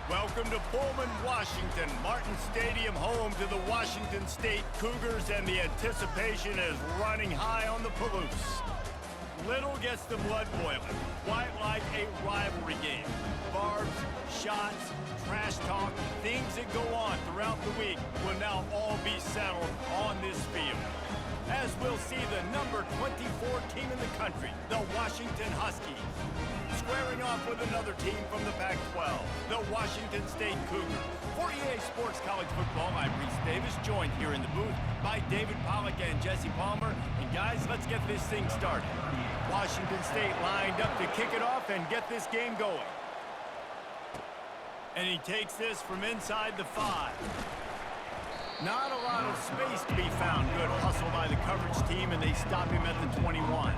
Welcome to Pullman, Washington. Martin Stadium, home to the Washington State Cougars, and the anticipation is running high on the Palouse. Little gets the blood boiling, quite like a rivalry game. Barbs, shots, trash talk, things that go on throughout the week will now all be settled on this field. As we'll see the number 24 team in the country, the Washington Huskies, squaring off with another team from the Pac-12, the Washington State Cougars. For EA Sports College Football, I'm Reese Davis, joined here in the booth by David Pollack and Jesse Palmer. And guys, let's get this thing started. Washington State lined up to kick it off and get this game going. And he takes this from inside the 5. Not a lot of space to be found. Good hustle by the coverage team, and they stop him at the 21.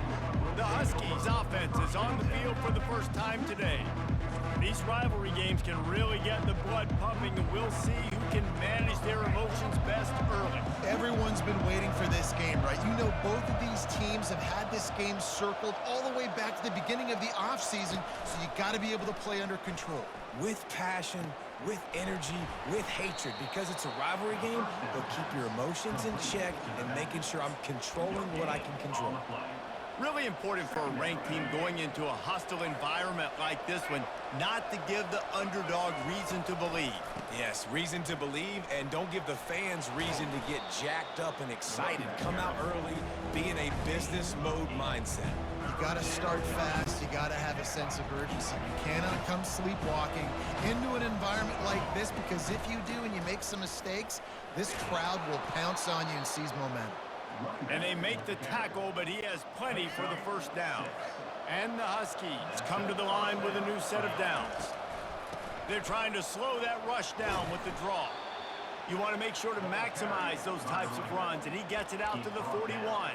The Huskies offense is on the field for the first time today. These rivalry games can really get the blood pumping, and we'll see who can manage their emotions best early. Everyone's been waiting for this game, right? You know, both of these teams have had this game circled all the way back to the beginning of the offseason, so you got to be able to play under control. With passion, with energy, with hatred. Because it's a rivalry game, they'll keep your emotions in check and making sure I'm controlling what I can control. Really important for a ranked team going into a hostile environment like this one, not to give the underdog reason to believe. Yes, reason to believe, and don't give the fans reason to get jacked up and excited. Come out early, be in a business mode mindset. You got to start fast. You got to have a sense of urgency. You cannot come sleepwalking into an environment like this, because if you do and you make some mistakes, this crowd will pounce on you and seize momentum. And they make the tackle, but he has plenty for the first down. And the Huskies come to the line with a new set of downs. They're trying to slow that rush down with the draw. You want to make sure to maximize those types of runs, and he gets it out to the 41.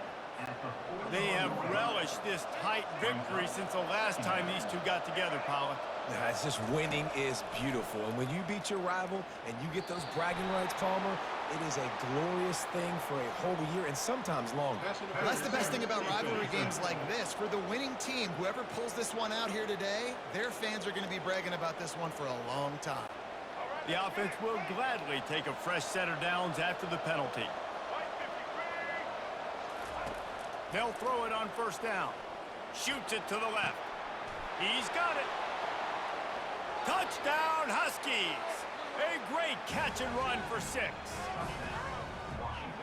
They have relished this tight victory since the last time these two got together, Pollack. Yeah, it's just winning is beautiful. And when you beat your rival and you get those bragging rights, Palmer, it is a glorious thing for a whole year and sometimes longer. Well, that's the best thing about rivalry games like this. For the winning team, whoever pulls this one out here today, their fans are going to be bragging about this one for a long time. The offense will gladly take a fresh set of downs after the penalty. They'll throw it on first down. Shoots it to the left. He's got it. Touchdown, Huskies! A great catch and run for 6.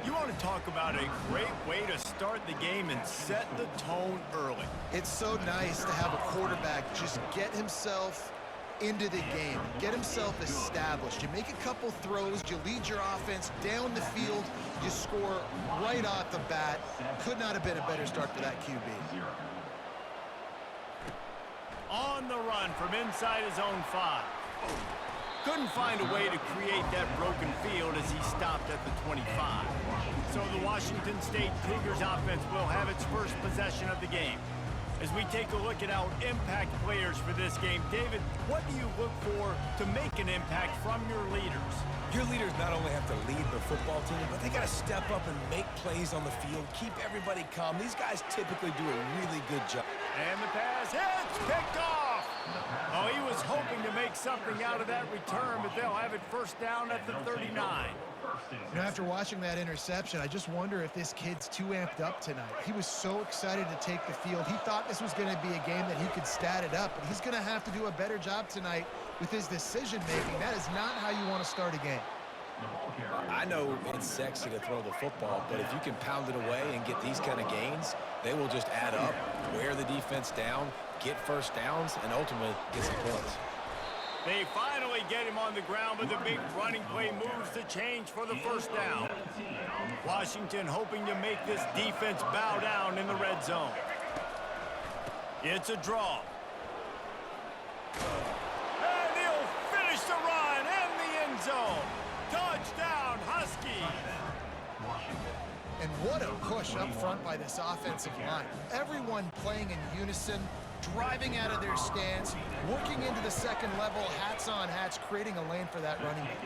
You want to talk about a great way to start the game and set the tone early. It's so nice to have a quarterback just get himself into the game, get himself established. You make a couple throws, you lead your offense down the field, you score right off the bat. Could not have been a better start for that QB. On the run from inside his own 5. Couldn't find a way to create that broken field as he stopped at the 25. So the Washington State Cougars offense will have its first possession of the game. As we take a look at our impact players for this game, David, what do you look for to make an impact from your leaders? Your leaders not only have to lead the football team, but they got to step up and make plays on the field, keep everybody calm. These guys typically do a really good job. And the pass hits, picked off. Oh, he was hoping to make something out of that return, but they'll have it first down at the 39. You know, after watching that interception, I just wonder if this kid's too amped up tonight. He was so excited to take the field. He thought this was going to be a game that he could stat it up, but he's going to have to do a better job tonight with his decision-making. That is not how you want to start a game. I know it's sexy to throw the football, but if you can pound it away and get these kind of gains, they will just add up, wear the defense down, get first downs, and ultimately get some points. They finally get him on the ground, but the big running play moves the change for the first down. Washington hoping to make this defense bow down in the red zone. It's a draw. And he'll finish the run in the end zone. Touchdown, Huskies! And what a push up front by this offensive line. Everyone playing in unison, driving out of their stance, working into the second level, hats on hats, creating a lane for that running back.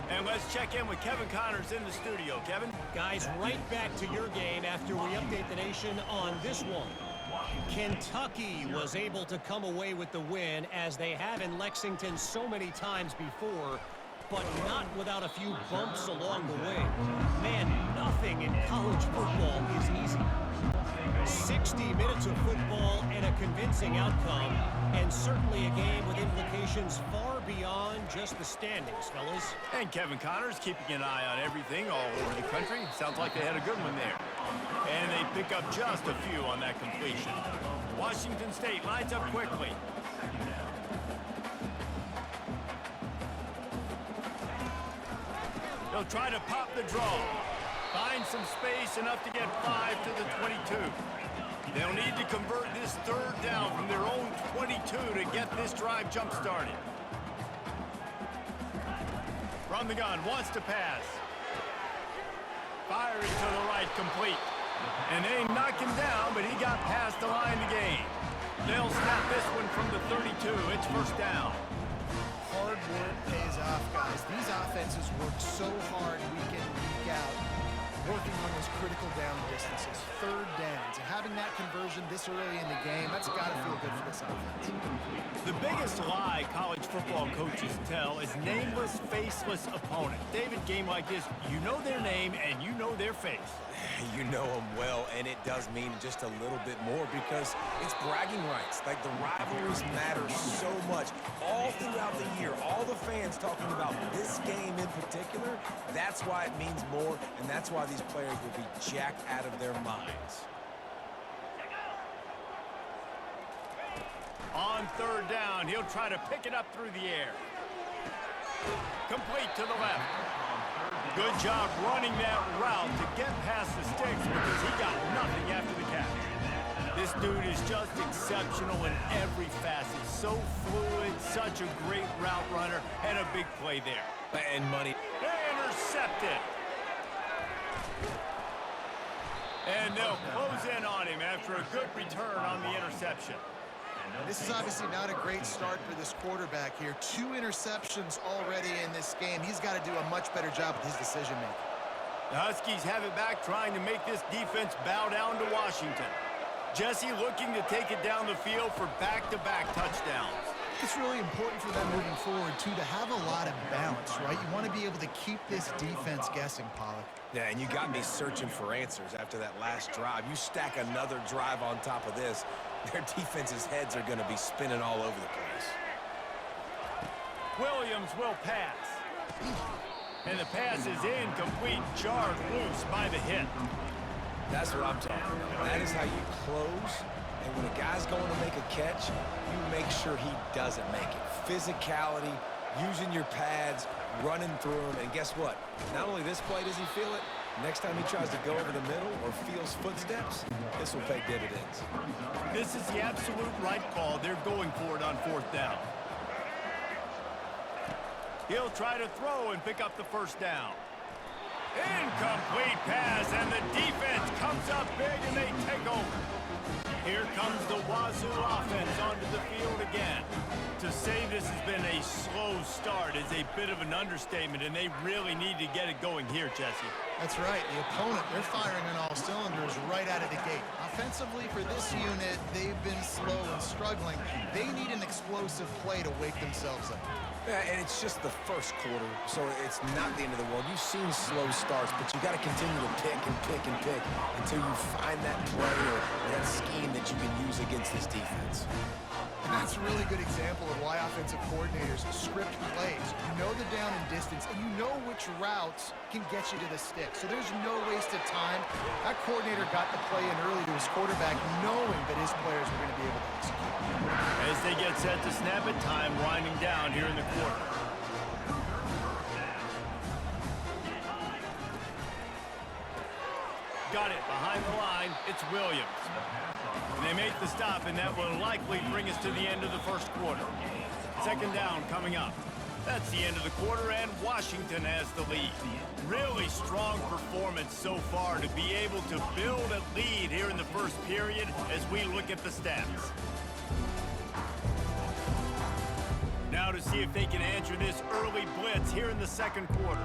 And let's check in with Kevin Connors in the studio. Kevin? Guys, right back to your game after we update the nation on this one. Kentucky was able to come away with the win, as they have in Lexington so many times before, but not without a few bumps along the way. Man, nothing in college football is easy. 60 minutes of football and a convincing outcome, and certainly a game with implications far beyond just the standings, fellas. And Kevin Connors keeping an eye on everything all over the country. Sounds like they had a good one there. And they pick up just a few on that completion. Washington State lines up quickly. They'll try to pop the draw. Find some space enough to get 5 to the 22. They'll need to convert this third down from their own 22 to get this drive jump-started. From the gun, wants to pass. Firing to the right, complete. And they knock him down, but he got past the line to gain. They'll snap this one from the 32. It's first down. Hard work pays off, guys. These offenses work so hard week in, week out, working on those critical down distances, third downs, and having that conversion this early in the game, that's got to feel good for this offense. The biggest lie college football coaches tell is nameless, faceless opponent. David, game like this, you know their name and you know their face. You know them well, and it does mean just a little bit more because it's bragging rights. Like, the rivalries matter so much. All throughout the year, all the fans talking about this game in particular, that's why it means more, and that's why these players will be jacked out of their minds. On third down, he'll try to pick it up through the air. Complete to the left. Good job running that route to get past the sticks because he got nothing after the catch. This dude is just exceptional in every facet. So fluid, such a great route runner, and a big play there. And money. Intercepted. And they'll close in on him after a good return on the interception. This is obviously not a great start for this quarterback here. 2 interceptions already in this game. He's got to do a much better job with his decision-making. The Huskies have it back, trying to make this defense bow down to Washington. Jesse looking to take it down the field for back-to-back touchdowns. It's really important for them moving forward, too, to have a lot of balance, right? You want to be able to keep this defense guessing, Pollock. Yeah, and you got me searching for answers after that last drive. You stack another drive on top of this, their defense's heads are going to be spinning all over the place. Williams will pass. And the pass is incomplete, jarred loose by the hit. That's what I'm talking about. That is how you close. And when a guy's going to make a catch, you make sure he doesn't make it. Physicality, using your pads, running through them. And guess what? Not only this play does he feel it, next time he tries to go over the middle or feels footsteps, this will pay dividends. This is the absolute right call. They're going for it on fourth down. He'll try to throw and pick up the first down. Incomplete pass, and the defense comes up big, and they take over. Here comes the Wazoo offense onto the field again. To say this has been a slow start is a bit of an understatement, and they really need to get it going here, Jesse. That's right. The opponent, they're firing on all cylinders right out of the gate. Offensively, for this unit, they've been slow and struggling. They need an explosive play to wake themselves up. Yeah, and it's just the first quarter, so it's not the end of the world. You've seen slow starts, but you got to continue to pick and pick and pick until you find that play or that scheme that you can use against this defense. And that's a really good example of why offensive coordinators script plays. You know the down and distance, and you know which routes can get you to the stick. So there's no wasted time. That coordinator got the play in early to his quarterback, knowing that his players were going to be able to execute. As they get set to snap it, time winding down here in the quarter. Got it behind the line. It's Williams. And they make the stop, and that will likely bring us to the end of the first quarter. Second down coming up. That's the end of the quarter, and Washington has the lead. Really strong performance so far to be able to build a lead here in the first period as we look at the stats. Now to see if they can answer this early blitz here in the second quarter.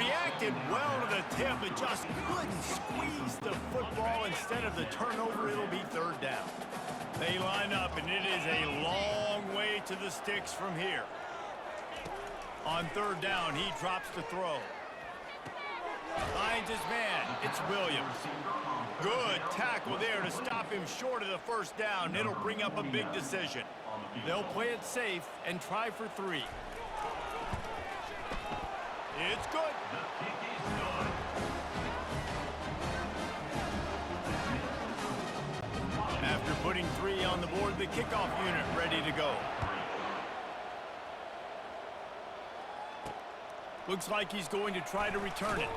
reacted well to the tip, but just couldn't squeeze the football. Instead of the turnover, it'll be third down. They line up, and it is a long way to the sticks from here. On third down, he drops the throw. Finds his man. It's Williams. Good tackle there to stop him short of the first down. It'll bring up a big decision. They'll play it safe and try for 3. It's good. After putting 3 on the board, the kickoff unit ready to go. Looks like he's going to try to return it.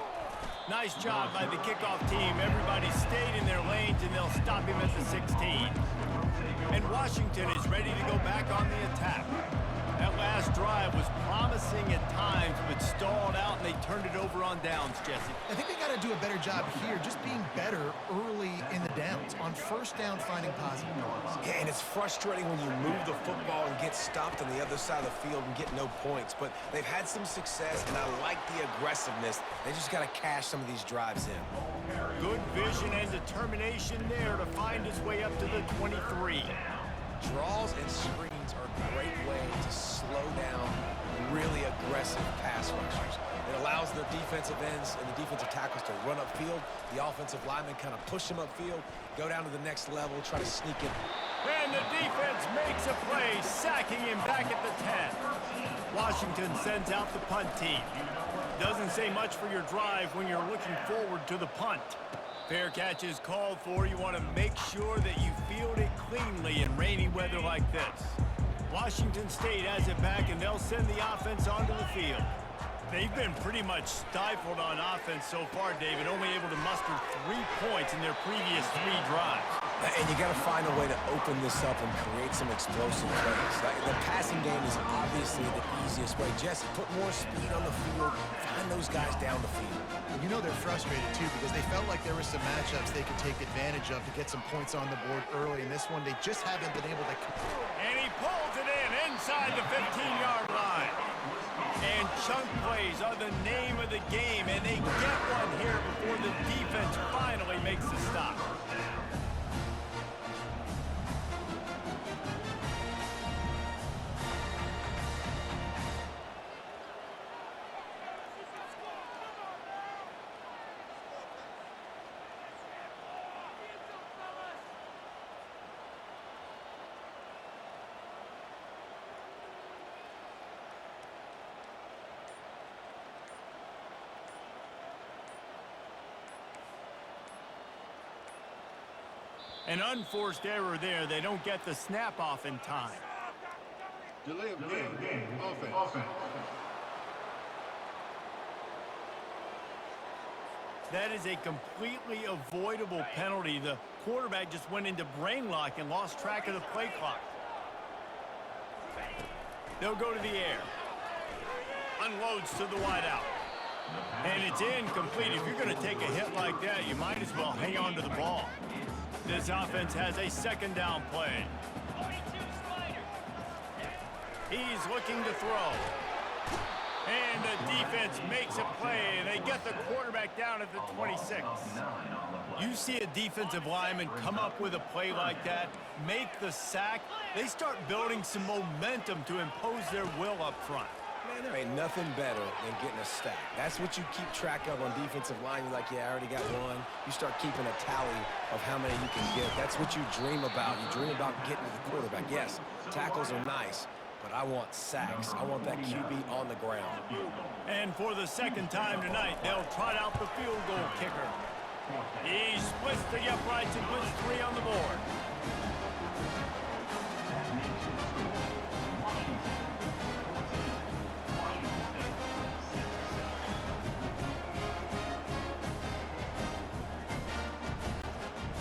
Nice job by the kickoff team. Everybody stayed in their lanes, and they'll stop him at the 16. And Washington is ready to go back on the attack. That last drive was promising at times, but stalled out, and they turned it over on downs, Jesse. I think they got to do a better job here, just being better early in the downs. On first down, finding positive points. Yeah, and it's frustrating when you move the football and get stopped on the other side of the field and get no points. But they've had some success, and I like the aggressiveness. They just got to cash some of these drives in. Good vision and determination there to find his way up to the 23. Draws and screens are a great way to slow down really aggressive pass rushers. It allows the defensive ends and the defensive tackles to run upfield. The offensive linemen kind of push them upfield, go down to the next level, try to sneak in. And the defense makes a play, sacking him back at the 10. Washington sends out the punt team. Doesn't say much for your drive when you're looking forward to the punt. Fair catch is called for. You want to make sure that you field it cleanly in rainy weather like this. Washington State has it back, and they'll send the offense onto the field. They've been pretty much stifled on offense so far, David, only able to muster 3 points in their previous 3 drives. And you got to find a way to open this up and create some explosive plays. The passing game is obviously the easiest way. Jesse, put more speed on the field, find those guys down the field. You know they're frustrated, too, because they felt like there were some matchups they could take advantage of to get some points on the board early. In this one, they just haven't been able to. And he pulls it in inside the 15-yard line. And chunk plays are the name of the game, and they get one here before the defense finally makes the stop. An unforced error there. They don't get the snap off in time. Delay of game. Offense. That is a completely avoidable penalty. The quarterback just went into brain lock and lost track of the play clock. They'll go to the air. Unloads to the wideout. And it's incomplete. If you're going to take a hit like that, you might as well hang on to the ball. This offense has a second down play. He's looking to throw. And the defense makes a play, and they get the quarterback down at the 26. You see a defensive lineman come up with a play like that, make the sack, they start building some momentum to impose their will up front. Man, there ain't nothing better than getting a stack. That's what you keep track of on defensive line. You're like, yeah, I already got one. You start keeping a tally of how many you can get. That's what you dream about. You dream about getting to the quarterback. Yes, tackles are nice, but I want sacks. I want that QB on the ground. And for the second time tonight, they'll trot out the field goal kicker. He splits the uprights and puts 3 on the board.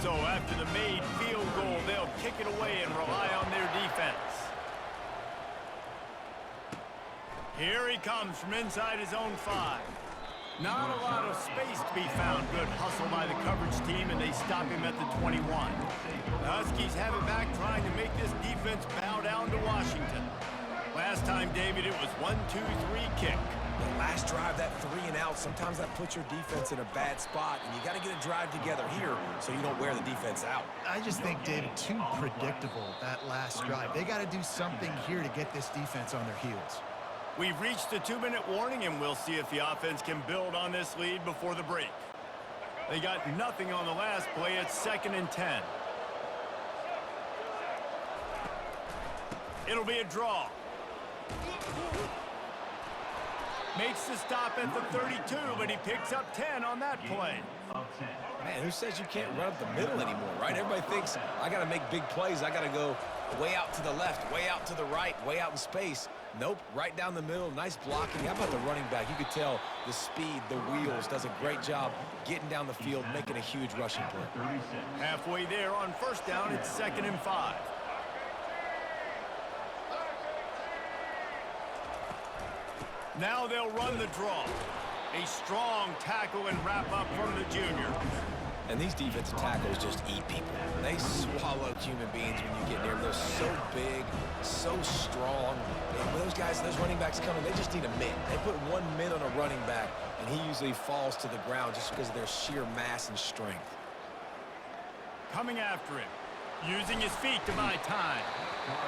So after the made field goal, they'll kick it away and rely on their defense. Here he comes from inside his own 5. Not a lot of space to be found. Good hustle by the coverage team, and they stop him at the 21. The Huskies have it back, trying to make this defense bow down to Washington. Last time, David, it was 1-2-3 kick. The last drive, that 3 and out, sometimes that puts your defense in a bad spot, and you got to get a drive together here so you don't wear the defense out. I just think, David, too predictable, that last drive. They got to do something here to get this defense on their heels. We've reached the 2-minute warning, and we'll see if the offense can build on this lead before the break. They got nothing on the last play. It's 2nd and 10. It'll be a draw. Makes the stop at the 32, but he picks up 10 on that play. Man, who says you can't run up the middle anymore, right? Everybody thinks, I got to make big plays. I got to go way out to the left, way out to the right, way out in space. Nope, right down the middle, nice blocking. How about the running back? You could tell the speed, the wheels, does a great job getting down the field, making a huge rushing play. Halfway there on 1st down, it's 2nd and 5. Now they'll run the draw. A strong tackle and wrap up from the junior. And these defensive tackles just eat people. They swallow human beings when you get near them. They're so big, so strong. And when those guys, those running backs come in, they just need a mitt. They put 1 mitt on a running back, and he usually falls to the ground just because of their sheer mass and strength. Coming after him, using his feet to buy time.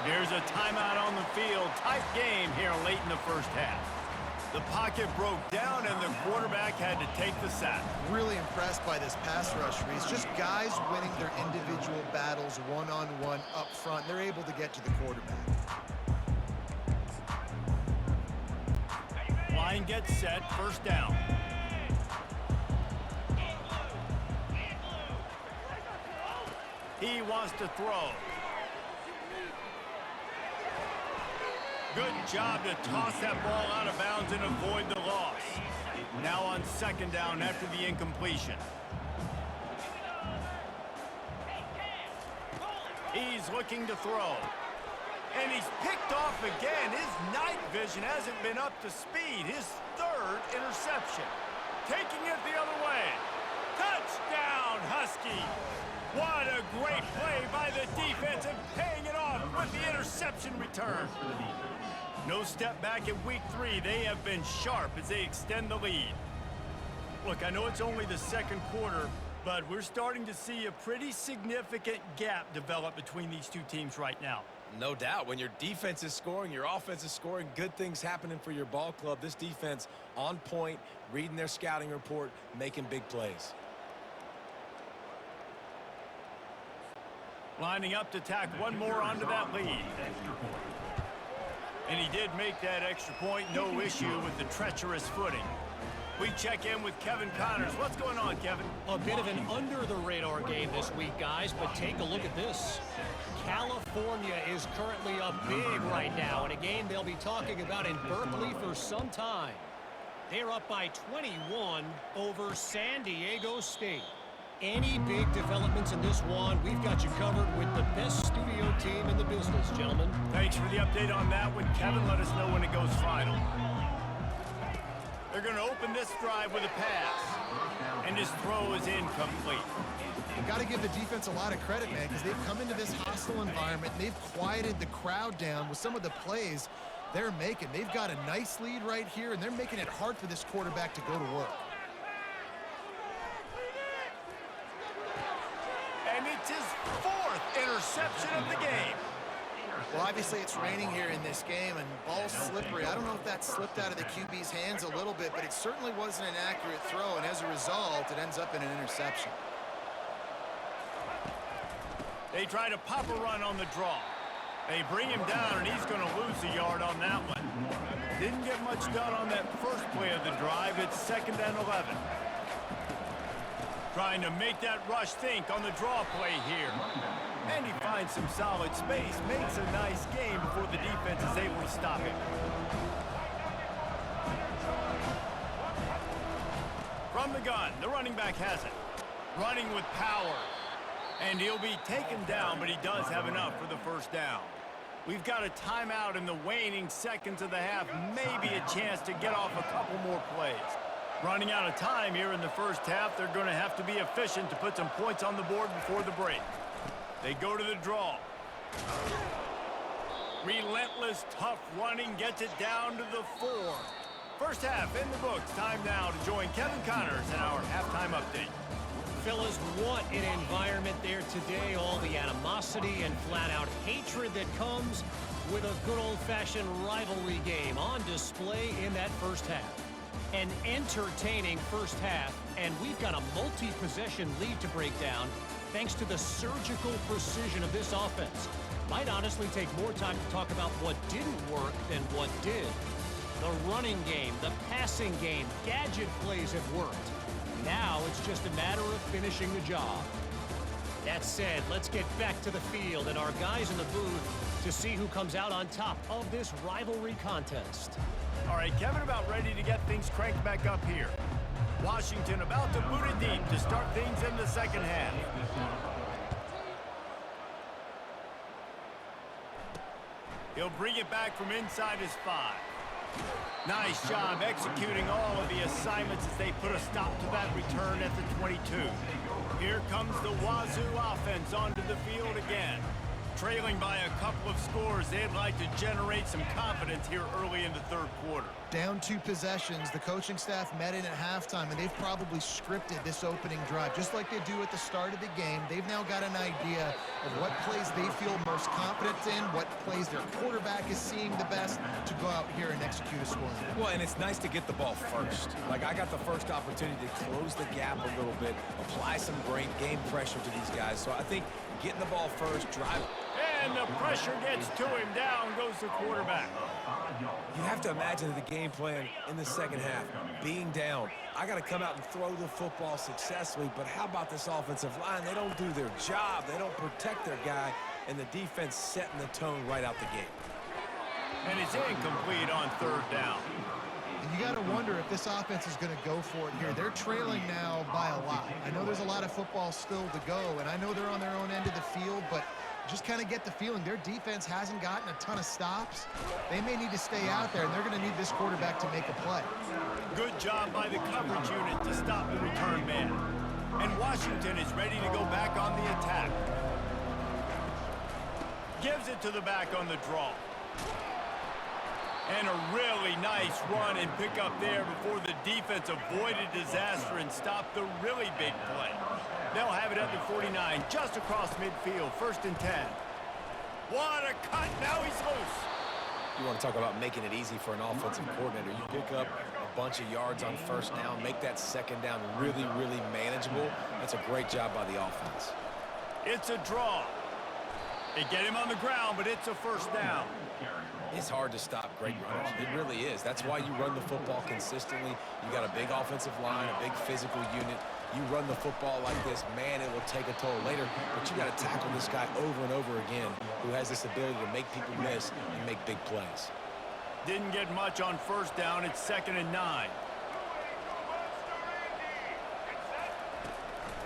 Here's a timeout on the field. Tight game here late in the 1st half. The pocket broke down, and the quarterback had to take the sack. Really impressed by this pass rush, Reese. Just guys winning their individual battles one-on-one up front. They're able to get to the quarterback. Line gets set, 1st down. He wants to throw. Good job to toss that ball out of bounds and avoid the loss. Now on 2nd down after the incompletion. He's looking to throw. And he's picked off again. His night vision hasn't been up to speed. His 3rd interception. Taking it the other way. Touchdown, Huskies! What a great play by the defense and paying it off with the interception return. No step back in week 3. They have been sharp as they extend the lead. Look, I know it's only the 2nd quarter, but we're starting to see a pretty significant gap develop between these two teams right now. No doubt. When your defense is scoring, your offense is scoring, good things happening for your ball club. This defense on point, reading their scouting report, making big plays. Lining up to tack one more onto that lead. And he did make that extra point, no issue with the treacherous footing. We check in with Kevin Connors. What's going on, Kevin? A bit of an under-the-radar game this week, guys, but take a look at this. California is currently up big right now in a game they'll be talking about in Berkeley for some time. They're up by 21 over San Diego State. Any big developments in this one, we've got you covered with the best studio team in the business, gentlemen. Thanks for the update on that one, Kevin. Let us know when it goes final. They're going to open this drive with a pass, and his throw is incomplete. You've got to give the defense a lot of credit, man, because they've come into this hostile environment, and they've quieted the crowd down with some of the plays they're making. They've got a nice lead right here, and they're making it hard for this quarterback to go to work. And it's his 4th interception of the game. Well, obviously it's raining here in this game, and ball's slippery. I don't know if that slipped out of the QB's hands a little bit, but it certainly wasn't an accurate throw, and as a result, it ends up in an interception. They try to pop a run on the draw. They bring him down, and he's going to lose a yard on that one. Didn't get much done on that first play of the drive. It's 2nd and 11. Trying to make that rush think on the draw play here. And he finds some solid space, makes a nice game before the defense is able to stop him. From the gun, the running back has it. Running with power. And he'll be taken down, but he does have enough for the 1st down. We've got a timeout in the waning seconds of the half. Maybe a chance to get off a couple more plays. Running out of time here in the 1st half. They're going to have to be efficient to put some points on the board before the break. They go to the draw. Relentless, tough running gets it down to the 4. First half in the books. Time now to join Kevin Connors in our halftime update. Fellas, what an environment there today. All the animosity and flat-out hatred that comes with a good old-fashioned rivalry game on display in that first half. An entertaining first half, and we've got a multi-possession lead to break down thanks to the surgical precision of this offense. Might honestly take more time to talk about what didn't work than what did. The running game, the passing game, gadget plays have worked. Now it's just a matter of finishing the job. That said, let's get back to the field and our guys in the booth to see who comes out on top of this rivalry contest. All right, Kevin about ready to get things cranked back up here. Washington about to boot it deep to start things in the second half. He'll bring it back from inside his 5. Nice job executing all of the assignments as they put a stop to that return at the 22. Here comes the Wazoo offense onto the field again. Trailing by a couple of scores, they'd like to generate some confidence here early in the third quarter. Down 2 possessions, the coaching staff met in at halftime, and they've probably scripted this opening drive. Just like they do at the start of the game, they've now got an idea of what plays they feel most confident in, what plays their quarterback is seeing the best to go out here and execute a score. Well, and it's nice to get the ball first. Like, I got the first opportunity to close the gap a little bit, apply some great game pressure to these guys. So I think getting the ball first, drive. And the pressure gets to him. Down goes the quarterback. You have to imagine the game plan in the second half. Being down, I got to come out and throw the football successfully, but how about this offensive line? They don't do their job. They don't protect their guy, and the defense setting the tone right out the gate. And it's incomplete on third down. And you got to wonder if this offense is going to go for it here. They're trailing now by a lot. I know there's a lot of football still to go, and I know they're on their own end of the field, but just kind of get the feeling their defense hasn't gotten a ton of stops. They may need to stay out there, and they're going to need this quarterback to make a play. Good job by the coverage unit to stop the return man. And Washington is ready to go back on the attack. Gives it to the back on the draw. And a really nice run and pick up there before the defense avoided disaster and stopped the really big play. They'll have it at the 49, just across midfield, 1st and 10. What a cut, now he's loose. You want to talk about making it easy for an offensive coordinator. You pick up a bunch of yards on first down, make that second down really, really manageable. That's a great job by the offense. It's a draw. They get him on the ground, but it's a first down. It's hard to stop great runners. It really is. That's why you run the football consistently. You got a big offensive line, a big physical unit. You run the football like this, man, it will take a toll later. But you got to tackle this guy over and over again who has this ability to make people miss and make big plays. Didn't get much on first down. It's 2nd and 9.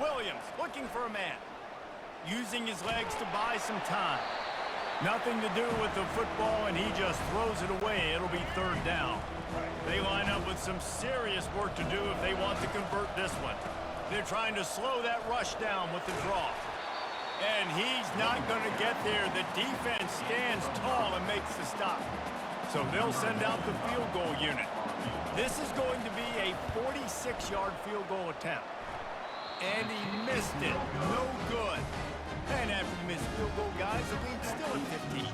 Williams looking for a man. Using his legs to buy some time. Nothing to do with the football, and he just throws it away. It'll be 3rd down. They line up with some serious work to do if they want to convert this one. They're trying to slow that rush down with the draw. And he's not going to get there. The defense stands tall and makes the stop. So they'll send out the field goal unit. This is going to be a 46-yard field goal attempt. And he missed it. No good. And after the missed field goal, guys, the lead's still at 15.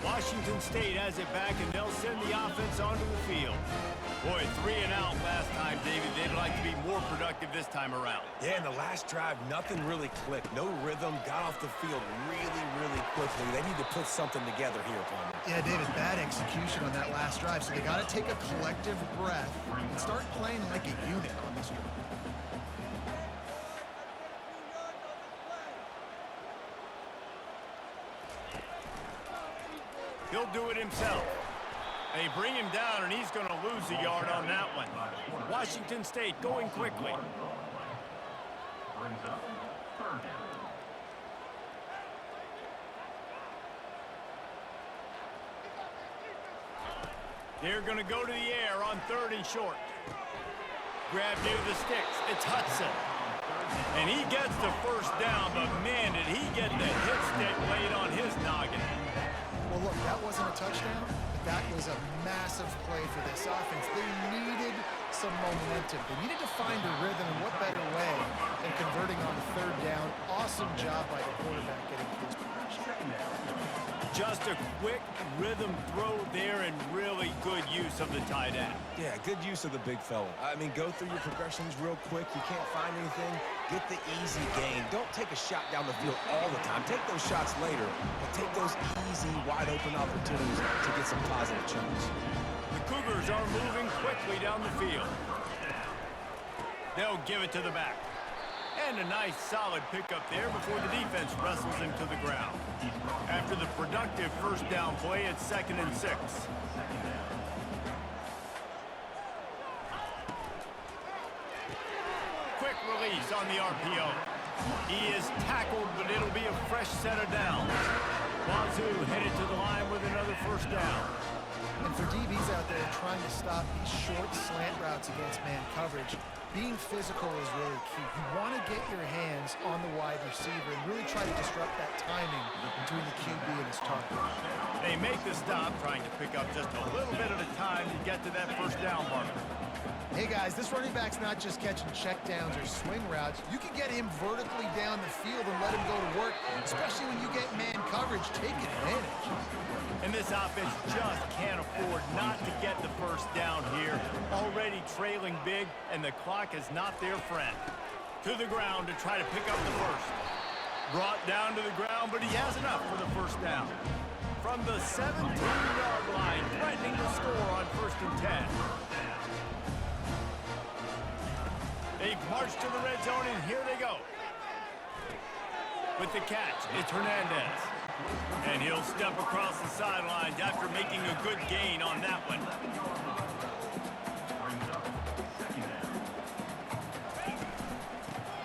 Washington State has it back, and they'll send the offense onto the field. Boy, 3 and out last time, David. They'd like to be more productive this time around. Yeah, in the last drive, nothing really clicked. No rhythm, got off the field really, really quickly. They need to put something together here, Palmer. Yeah, David, bad execution on that last drive, so they got to take a collective breath and start playing like a unit on this drive. He'll do it himself. They bring him down, and he's going to lose a yard on that one. Washington State going quickly. They're going to go to the air on 3rd and short. Grab near the sticks. It's Hudson. And he gets the first down, but man, did he get the hit stick laid on his noggin. Well, look, that wasn't a touchdown, but that was a massive play for this offense. They needed some momentum. They needed to find a rhythm, and what better way than converting on 3rd down. Awesome job by the quarterback getting through his progression. Just a quick rhythm throw there and really good use of the tight end. Yeah, good use of the big fella. I mean, go through your progressions real quick. You can't find anything. Get the easy gain. Don't take a shot down the field all the time. Take those shots later, but take those easy, wide-open opportunities to get some positive chunks. The Cougars are moving quickly down the field. They'll give it to the back. And a nice, solid pickup there before the defense wrestles him to the ground. After the productive first down play, it's 2nd and 6. Quick release on the RPO. He is tackled, but it'll be a fresh set of downs. Wazoo headed to the line with another first down. And for DBs out there trying to stop these short slant routes against man coverage, being physical is really key. You want to get your hands on the wide receiver and really try to disrupt that timing between the QB and his target. They make the stop, trying to pick up just a little bit at a time to get to that first down marker. Hey guys, this running back's not just catching checkdowns or swing routes. You can get him vertically down the field and let him go to work, especially when you get man coverage. Take advantage. And this offense just can't afford not to get the first down here. Already trailing big, and the clock is not their friend. To the ground to try to pick up the first. Brought down to the ground, but he has enough for the first down. From the 17-yard line, threatening to score on 1st and 10. They've marched to the red zone, and here they go. With the catch, it's Hernandez. And he'll step across the sidelines after making a good gain on that one.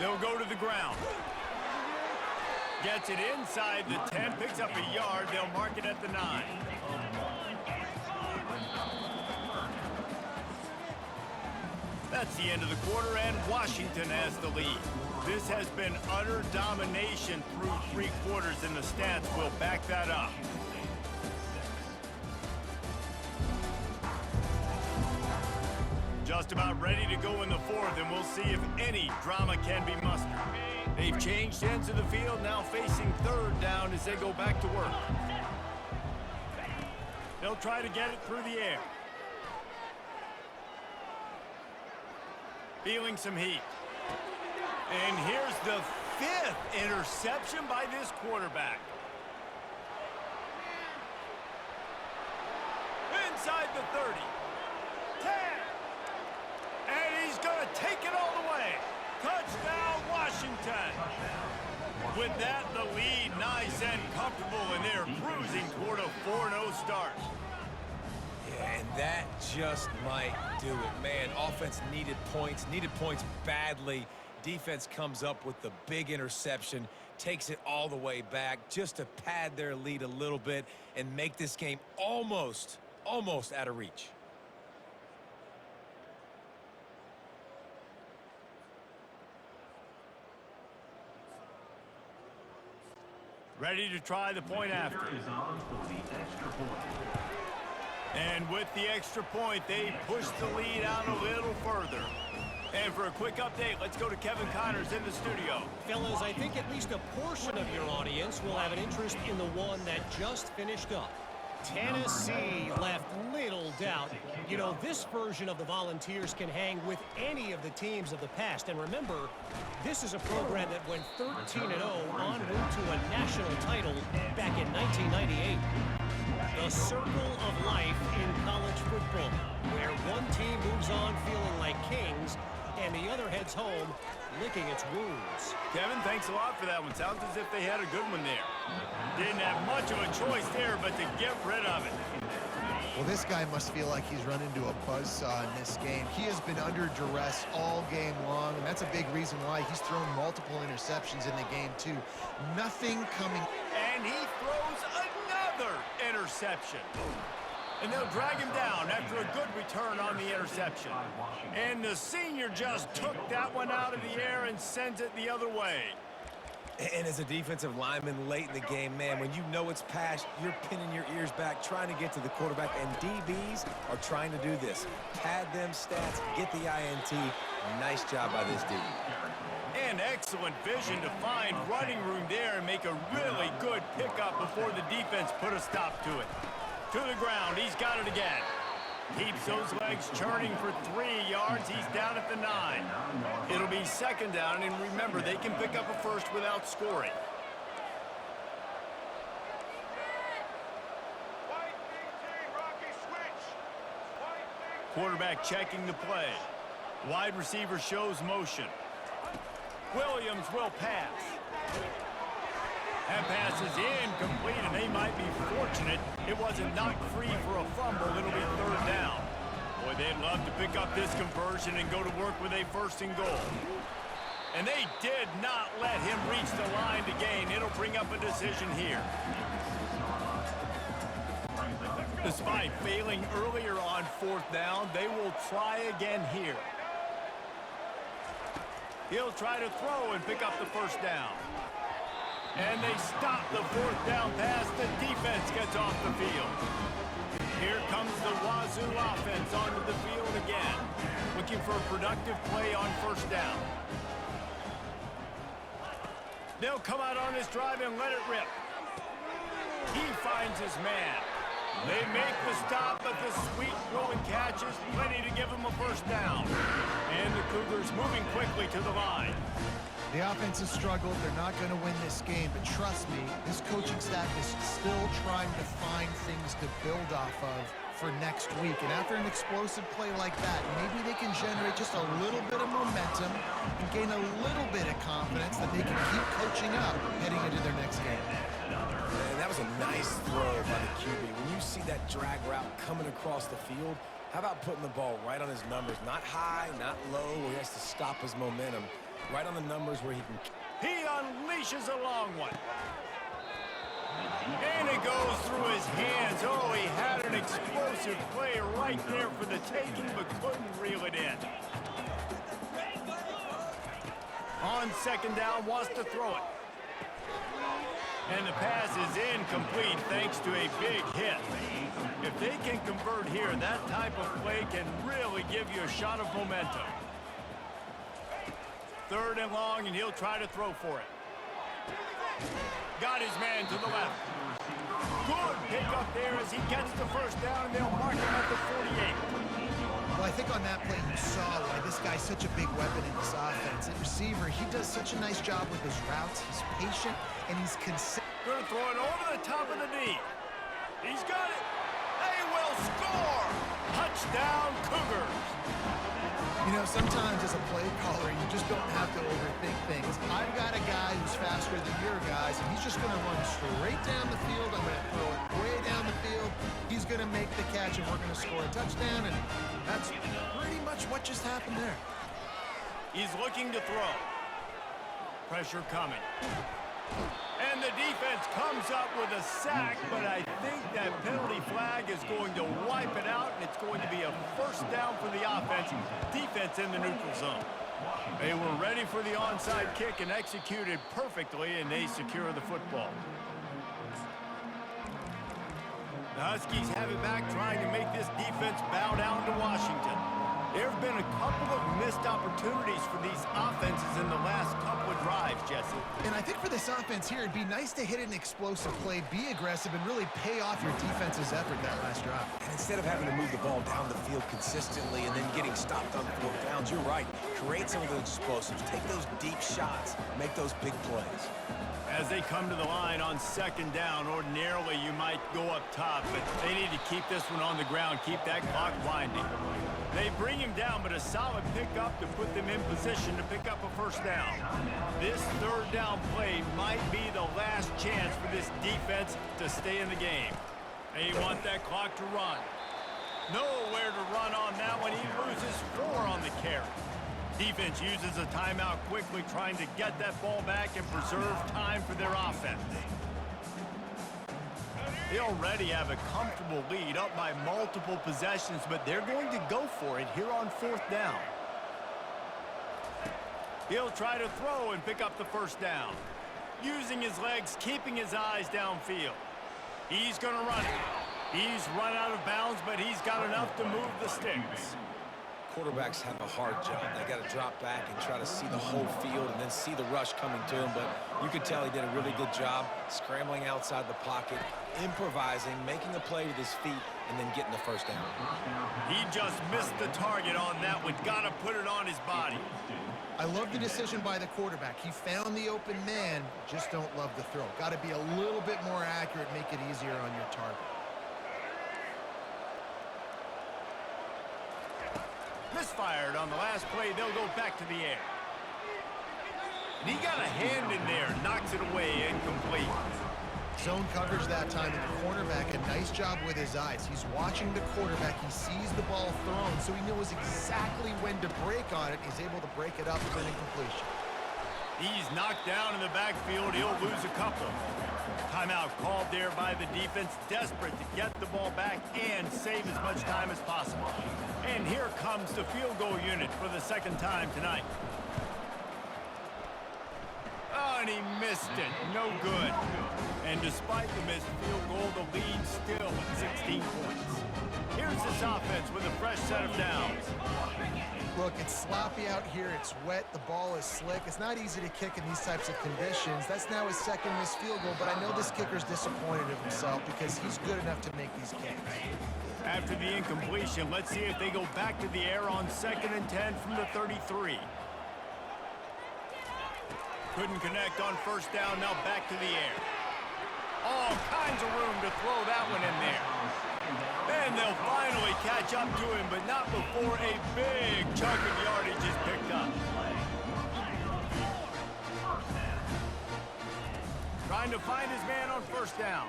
They'll go to the ground. Gets it inside the 10, picks up a yard. They'll mark it at the 9. That's the end of the quarter, and Washington has the lead. This has been utter domination through 3 quarters, and the stats will back that up. Just about ready to go in the 4th, and we'll see if any drama can be mustered. They've changed ends of the field, now facing 3rd down as they go back to work. They'll try to get it through the air. Feeling some heat. And here's the 5th interception by this quarterback. Inside the 30. 10. And he's going to take it all the way. Touchdown, Washington. With that, the lead nice and comfortable, and they're cruising toward a 4-0 start. Yeah, and that just might do it. Man, offense needed points badly. Defense comes up with the big interception, takes it all the way back just to pad their lead a little bit and make this game almost out of reach. Ready to try the point after. And with the extra point, they push the lead out a little further. And for a quick update, let's go to Kevin Connors in the studio. Fellas, I think at least a portion of your audience will have an interest in the one that just finished up. Tennessee left little doubt. You know, this version of the Volunteers can hang with any of the teams of the past. And remember, this is a program that went 13-0 en route to a national title back in 1998. The circle of life in college football, where one team moves on feeling like kings and the other heads home licking its wounds. Kevin, thanks a lot for that one. Sounds as if they had a good one there. Didn't have much of a choice there, but to get rid of it. Well, this guy must feel like he's run into a buzzsaw in this game. He has been under duress all game long, and that's a big reason why he's thrown multiple interceptions in the game, too. Nothing coming. And he throws another interception. And they'll drag him down after a good return on the interception. And the senior just took that one out of the air and sends it the other way. And as a defensive lineman late in the game, man, when you know it's passed, you're pinning your ears back, trying to get to the quarterback, and DBs are trying to do this. Pad them stats, get the INT. Nice job by this D. And excellent vision to find running room there and make a really good pickup before the defense put a stop to it. To the ground, he's got it again. Keeps those legs churning for 3 yards. He's down at the 9. It'll be second down, and remember, they can pick up a first without scoring. Quarterback checking the play. Wide receiver shows motion. Williams will pass. That pass is incomplete, and they might be fortunate it wasn't knocked free for a fumble. It'll be third down. Boy, they'd love to pick up this conversion and go to work with a first and goal. And they did not let him reach the line to gain. It'll bring up a decision here. Despite failing earlier on fourth down, they will try again here. He'll try to throw and pick up the first down. And they stop the fourth down pass. The defense gets off the field. Here comes the Wazoo offense onto the field again, looking for a productive play on first down. They'll come out on this drive and let it rip. He finds his man. They make the stop, but the sweet throw and catch is plenty to give him a first down. And the Cougars moving quickly to the line. The offense has struggled. They're not going to win this game, but trust me, this coaching staff is still trying to find things to build off of for next week. And after an explosive play like that, maybe they can generate just a little bit of momentum and gain a little bit of confidence that they can keep coaching up heading into their next game. And that was a nice throw by the QB. When you see that drag route coming across the field, how about putting the ball right on his numbers? Not high, not low, where he has to stop his momentum. Right on the numbers where he can... He unleashes a long one. And it goes through his hands. Oh, he had an explosive play right there for the taking, but couldn't reel it in. On second down, wants to throw it. And the pass is incomplete thanks to a big hit. If they can convert here, that type of play can really give you a shot of momentum. Third and long, and he'll try to throw for it. Got his man to the left. Good pick up there as he gets the first down, and they'll mark him at the 48. Well, I think on that play you saw why this guy's such a big weapon in this offense. At receiver, he does such a nice job with his routes. He's patient, and he's consistent. Gonna throw it over the top of the knee. He's got it. They will score. Touchdown, Cougars. You know, sometimes as a play caller, you just don't have to overthink things. I've got a guy who's faster than your guys, and he's just going to run straight down the field. I'm going to throw it way down the field. He's going to make the catch, and we're going to score a touchdown, and that's pretty much what just happened there. He's looking to throw. Pressure coming. And the defense comes up with a sack, but I think that penalty flag is going to wipe it out, and it's going to be a first down for the offense. Defense in the neutral zone. They were ready for the onside kick and executed perfectly, and they secure the football. The Huskies have it back, trying to make this defense bow down to Washington. There have been a couple of missed opportunities for these offenses in the last couple of drives, Jesse. And I think for this offense here, it'd be nice to hit an explosive play, be aggressive, and really pay off your defense's effort that last drive. And instead of having to move the ball down the field consistently and then getting stopped on fourth downs, you're right. Create some of those explosives. Take those deep shots. Make those big plays. As they come to the line on second down, ordinarily you might go up top, but they need to keep this one on the ground, keep that clock winding. They bring him down, but a solid pickup to put them in position to pick up a first down. This third down play might be the last chance for this defense to stay in the game. They want that clock to run. Nowhere to run on that one. He loses 4 on the carry. Defense uses a timeout quickly, trying to get that ball back and preserve time for their offense. They already have a comfortable lead up by multiple possessions, but they're going to go for it here on 4th down. He'll try to throw and pick up the first down. Using his legs, keeping his eyes downfield. He's going to run it. He's run out of bounds, but he's got enough to move the sticks. Quarterbacks have a hard job. They got to drop back and try to see the whole field and then see the rush coming to him. But you could tell he did a really good job scrambling outside the pocket, improvising, making a play with his feet, and then getting the first down. He just missed the target on that one. Got to put it on his body. I love the decision by the quarterback. He found the open man, just don't love the throw. Got to be a little bit more accurate, make it easier on your target. Misfired on the last play. They'll go back to the air. And he got a hand in there. Knocks it away. Incomplete. Zone coverage that time, and the cornerback, a nice job with his eyes. He's watching the quarterback. He sees the ball thrown, so he knows exactly when to break on it. He's able to break it up with an incompletion. He's knocked down in the backfield. He'll lose a couple. Timeout called there by the defense, desperate to get the ball back and save as much time as possible. And here comes the field goal unit for the second time tonight. Oh, and he missed it. No good. And despite the missed field goal, the lead still at 16 points. Here's this offense with a fresh set of downs. Look, it's sloppy out here. It's wet. The ball is slick. It's not easy to kick in these types of conditions. That's now his second missed field goal, but I know this kicker's disappointed of himself because he's good enough to make these kicks. After the incompletion, let's see if they go back to the air on 2nd and 10 from the 33. Couldn't connect on first down, now back to the air. All kinds of room to throw that one in there. And they'll finally catch up to him, but not before a big chunk of yardage is picked up. Trying to find his man on first down.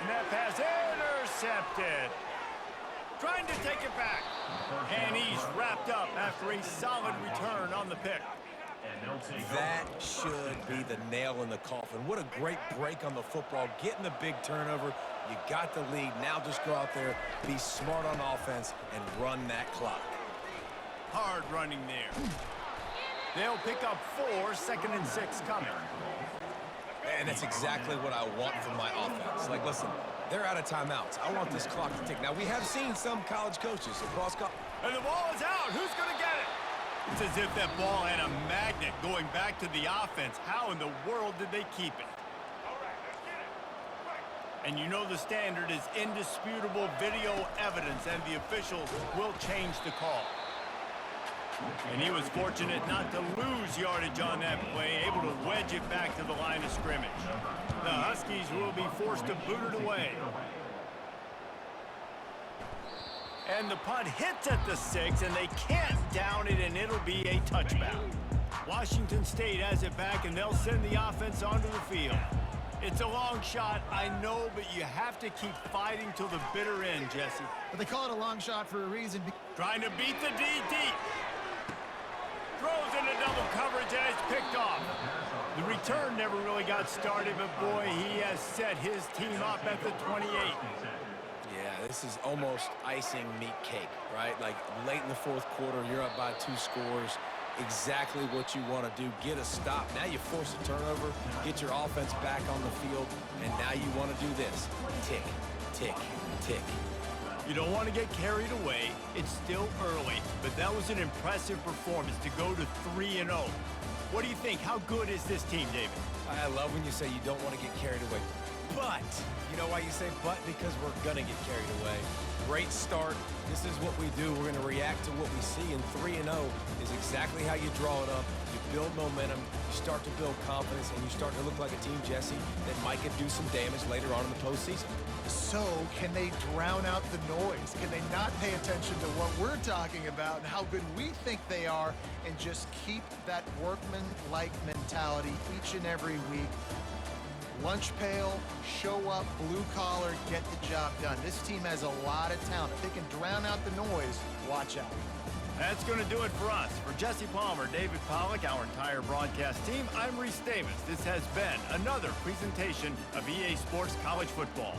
And that pass intercepted. Trying to take it back. And he's wrapped up after a solid return on the pick. That should be the nail in the coffin. What a great break on the football. Getting the big turnover. You got the lead. Now just go out there, be smart on offense, and run that clock. Hard running there. They'll pick up 4, 2nd and 6 coming. And that's exactly what I want from my offense. Like, listen, they're out of timeouts. I want this clock to tick. Now, we have seen some college coaches across college. And the ball is out. Who's going to get it? It's as if that ball had a magnet going back to the offense. How in the world did they keep it? And you know the standard is indisputable video evidence, and the officials will change the call. And he was fortunate not to lose yardage on that play, able to wedge it back to the line of scrimmage. The Huskies will be forced to boot it away. And the punt hits at the 6, and they can't down it, and it'll be a touchback. Washington State has it back, and they'll send the offense onto the field. It's a long shot, I know, but you have to keep fighting till the bitter end, Jesse. But they call it a long shot for a reason. Trying to beat the D deep. Throws into double coverage, and it's picked off. The return never really got started, but boy, he has set his team up at the 28. Yeah, this is almost icing meat cake, right? Like late in the 4th quarter, you're up by 2 scores. Exactly what you want to do. Get a stop. Now you force a turnover, get your offense back on the field, and now you want to do this. Tick, tick, tick. You don't want to get carried away. It's still early, but that was an impressive performance to go to 3-0. What do you think? How good is this team, David? I love when you say you don't want to get carried away. But, you know why you say but? Because we're going to get carried away. Great start. This is what we do. We're going to react to what we see, and 3-0 is exactly how you draw it up. You build momentum, you start to build confidence, and you start to look like a team, Jesse, that might could do some damage later on in the postseason. So, can they drown out the noise? Can they not pay attention to what we're talking about and how good we think they are, and just keep that workman-like mentality each and every week? Lunch pail, show up, blue collar, get the job done. This team has a lot of talent. If they can drown out the noise, watch out. That's going to do it for us. For Jesse Palmer, David Pollack, our entire broadcast team, I'm Reese Davis. This has been another presentation of EA Sports College Football.